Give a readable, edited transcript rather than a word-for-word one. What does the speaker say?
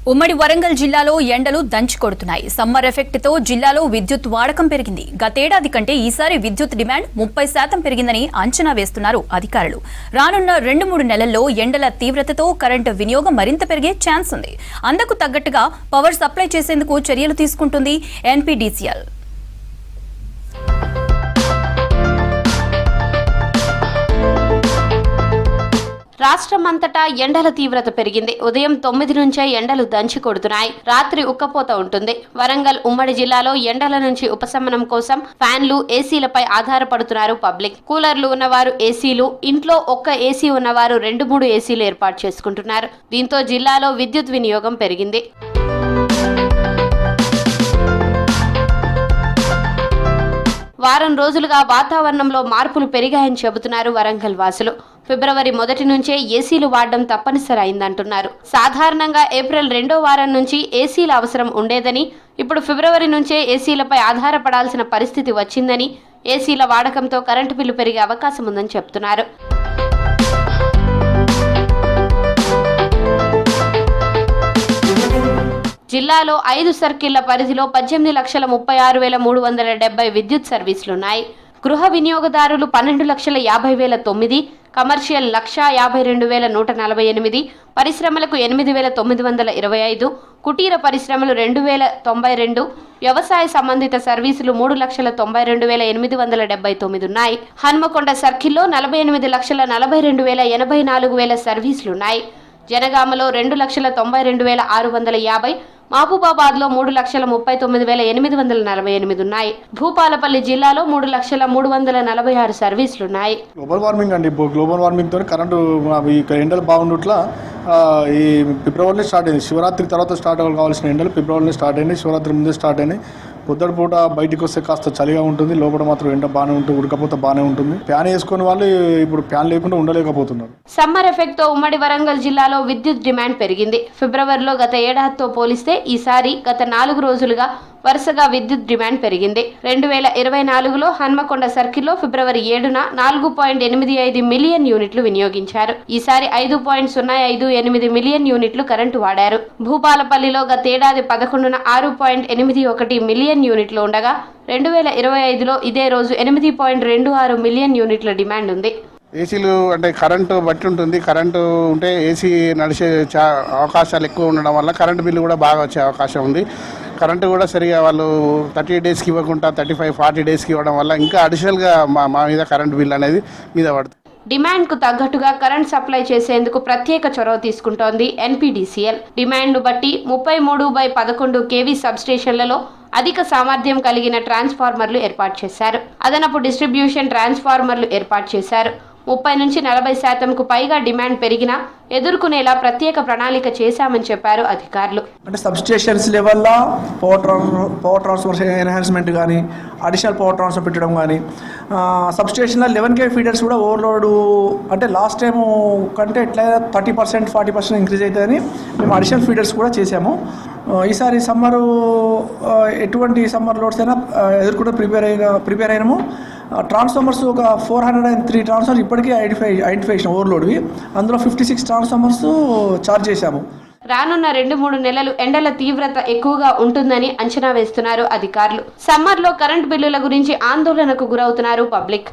ఉమ్మడి వరంగల్ జిల్లాలో ఎండలు దంచి కొడుతున్నాయి. సమ్మర్ ఎఫెక్ట్ తో జిల్లాలో విద్యుత్ వాడకం పెరిగింది. గతేడాది కంటే ఈసారి విద్యుత్ డిమాండ్ 30% పెరిగిందని అంచనా వేస్తున్నారు అధికారులు. రానున్న 2-3 నెలల్లో ఎండల తీవ్రతతో కరెంటు వినియోగం మరింత పెరిగే ఛాన్స్ ఉంది. అందుకు తగ్గట్టుగా పవర్ సప్లై చేసేందుకు చర్యలు తీసుకుంటుంది ఎన్పీడీసీఎల్. రాష్ట్రమంతటా ఎండల తీవ్రత పెరిగింది. ఉదయం 9 నుంచే ఎండలు దంచి కొడుతున్నాయి. రాత్రి ఉక్కపోత ఉంటుంది. వరంగల్ ఉమ్మడి జిల్లాలో ఎండల నుంచి ఉపశమనం కోసం ఫ్యాన్లు, ఏసీలపై ఆధారపడుతున్నారు పబ్లిక్. కూలర్లు ఉన్నవారు ఏసీలు, ఇంట్లో ఒక్క ఏసీ ఉన్నవారు 2-3 ఏసీలు ఏర్పాటు చేసుకుంటున్నారు. దీంతో జిల్లాలో విద్యుత్ వినియోగం పెరిగింది. వారం రోజులుగా వాతావరణంలో మార్పులు పెరిగాయని చెబుతున్నారు వరంగల్ వాసులు. ఫిబ్రవరి 1 నుంచే ఏసీలు వాడడం తప్పనిసరి అయిందంటున్నారు. సాధారణంగా ఏప్రిల్ 2వ వారం నుంచి ఏసీల అవసరం ఉండేదని, ఇప్పుడు ఫిబ్రవరి నుంచే ఏసీలపై ఆధారపడాల్సిన పరిస్థితి వచ్చిందని, ఏసీల వాడకంతో కరెంటు బిల్లు పెరిగే అవకాశం ఉందని చెప్తున్నారు. జిల్లాలో 5 సర్కిళ్ల పరిధిలో 18,36,370 విద్యుత్ సర్వీసులున్నాయి. గృహ వినియోగదారులు 12,50,009, కమర్షియల్ 1,52,148, పరిశ్రమలకు 8,925, కుటీర పరిశ్రమలు 2,092, వ్యవసాయ సంబంధిత సర్వీసులు 3,92,879 ఉన్నాయి. హన్మకొండ సర్కిల్లో 48,42,084 సర్వీసులున్నాయి. జనగామలో 2,92,650, మహబూబాబాద్ లో 3,39,848 ఉన్నాయి. భూపాలపల్లి జిల్లాలో 3,03,46 సర్వీసులున్నాయి. గ్లోబల్ వార్మింగ్ అండి. గ్లోబల్ వార్మింగ్ తో కరెంటు ఎండలు బాగుండుట్లా ఈ ఫిబ్రవరిలో స్టార్ట్ అయింది. శివరాత్రి తర్వాత స్టార్ట్ కావాల్సిన ఎండలు ఫిబ్రవరిలో స్టార్ట్ అయినాయి. శివరాత్రి ముందే స్టార్ట్ అయినాయి. పొద్దుటి పూట బయటకు వస్తే కాస్త చలిగా ఉంటుంది, లోపల మాత్రం ఎండ బాగానే ఉంటుంది, ఉడకపోతే బాగానే ఉంటుంది. ఫ్యాన్ వేసుకునే వాళ్ళు ఇప్పుడు ఫ్యాన్ లేకుండా ఉండలేకపోతున్నారు. సమ్మర్ ఎఫెక్ట్ తో ఉమ్మడి వరంగల్ జిల్లాలో విద్యుత్ డిమాండ్ పెరిగింది. ఫిబ్రవరిలో గత ఏడాదితో పోలిస్తే ఈసారి గత 4 రోజులుగా వరుసగా విద్యుత్ డిమాండ్ పెరిగింది. 2024లో హన్మకొండ సర్కిల్లో ఫిబ్రవరి 7న 4.85 మిలియన్ యూనిట్లు వినియోగించారు. ఈసారి 5.058 మిలియన్ యూనిట్లు కరెంటు వాడారు. భూపాలపల్లిలో గతేడాది 11న 6.81 మిలియన్ యూనిట్లు ఉండగా 2025లో ఇదే రోజు 8.26 మిలియన్ యూనిట్ల డిమాండ్ ఉంది. ఏసీలు అంటే కరెంటు బట్టి ఉంటుంది. కరెంటు ఉంటే ఏసీ నడిచే అవకాశాలు ఎక్కువ ఉండడం వల్ల కరెంటు బిల్లు కూడా బాగా వచ్చే అవకాశం ఉంది. కరెంటు కూడా సరిగా వాళ్ళు 30 డేస్కి ఇవ్వకుండా 35-40 డేస్కి ఇవ్వడం వల్ల ఇంకా అడిషనల్గా మా మీద కరెంటు బిల్ అనేది మీద పడుతుంది. డిమాండ్కు తగ్గట్టుగా కరెంట్ సప్లై చేసేందుకు ప్రత్యేక చొరవ తీసుకుంటోంది ఎన్పీడీసీఎల్. డిమాండ్ను బట్టి 33/11 కేవీ సబ్స్టేషన్లలో అధిక సామర్థ్యం కలిగిన ట్రాన్స్ఫార్మర్లు ఏర్పాటు చేశారు. అదనపు డిస్ట్రిబ్యూషన్ ట్రాన్స్ఫార్మర్లు ఏర్పాటు చేశారు. 30-40% పైగా డిమాండ్ పెరిగినా ఎదుర్కొనేలా ప్రత్యేక ప్రణాళిక చేశామని చెప్పారు అధికారులు. అంటే సబ్స్టేషన్స్ లెవెల్లో పవర్ ట్రాన్స్ఫర్ ఎన్హాన్స్మెంట్ కానీ, అడిషనల్ పవర్ ట్రాన్స్ఫర్ పెట్టడం కానీ, సబ్స్టేషన్లో 11 kV ఫీడర్స్ కూడా ఓవర్లోడ్ అంటే లాస్ట్ టైం కంటే ఎట్లా 30%-40% ఇంక్రీజ్ అవుతుందని మేము అడిషనల్ ఫీడర్స్ కూడా చేసాము. ఈసారి సమ్మరు ఎటువంటి సమ్మర్ లోడ్స్ అయినా ఎదుర్కొంటే ప్రిపేర్ అయినాము. ట్రాన్స్ఫార్మర్స్ ఒక 403 ట్రాన్స్ఫార్మర్ ఇప్పటికీ ఐడెంటిఫై చేసిన ఓవర్లోడ్వి. అందులో 56 ట్రాన్స్ఫార్మర్స్ ఛార్జ్ చేశాము. రానున్న 2-3 నెలలు ఎండల తీవ్రత ఎక్కువగా ఉంటుందని అంచనా వేస్తున్నారు అధికారులు. సమ్మర్లో కరెంటు బిల్లుల గురించి ఆందోళనకు గురవుతున్నారు పబ్లిక్.